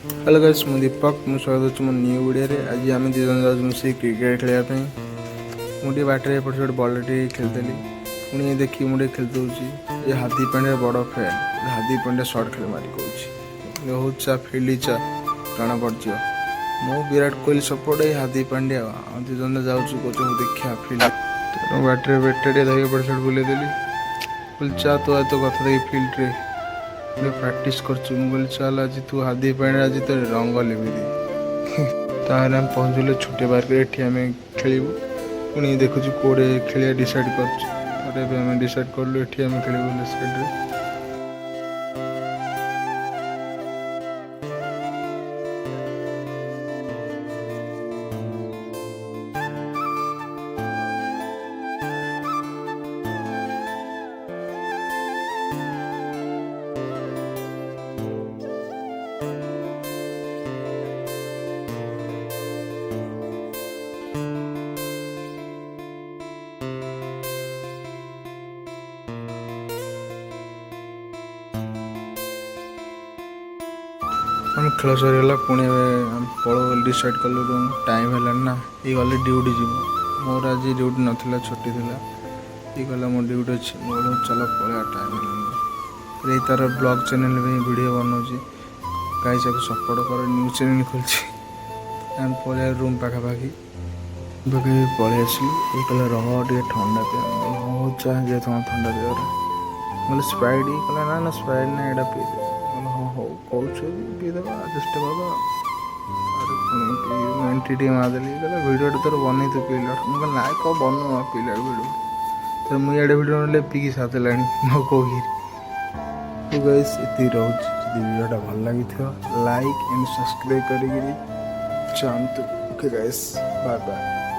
Hello guys मु दीपक मु स्वागत मो न्यू वीडियो रे। आज आम दी जन जाऊँ मिसिक क्रिकेट खेलने मुझे बाटर एपट से बॉल टे खेलती पुणी देखिए मुझे खेल दूसरी ये हाथी पांड्या बड़ फैन हाथी पांड्या सर्ट खेल मारी कौन बहुत चा फील्ड चा जना पड़ मु विराट कोहली सपोर्ट है हाथी पांड्या दी जन जाऊँ देखा फील्ड बाटर बेटे धरिक पड़ साइड बुले बोल चा तो आज तो कथा देखी फील्ड रे प्रैक्टिस कर चल आज तू हाथी पानी आज तो रंग लिमिदी तार हम पहुँचले छुट्टी पार्क एठी आम खेलू पुणी देखुଛୁ कोड़े खेलिया डिसाइड कर डिसाइड कलु एठी आम खेलू साइड हम खेल सरीगला पुणी पल डिसाइड कलु रूम टाइम है ना ये गले ड्यूटी जीव मोर आज ड्यूटी नाला छुट्टी थी ये गला मो ड्यूटी अच्छी चल पलैया टाइम है तार ब्लॉग चैनल में वीडियो बनाऊँगी गाइस को सपोर्ट कर news channel खोलছি and Palaiya room पाखापाखि पलि आसलु ये कहला रह टे ठंडा पे बहुत चाहे जे तुम ठंडा पिवर बोले स्प्राइट कहला ना ना स्प्राइट ना एटा पी हो कौन पीदेवा चेस्ट कर मारदेली कहला भिडियो तोर बन तो पीला मुझे ना कौ बनु पीला भिडियो तो मुझे भिडियो ना पीकी साथ लाणी न कौर तो गाइस ये रोज भिडियोटा भल लगी लाइक एंड सब्सक्राइब कर जानतु ओके गाइस बाय बाय।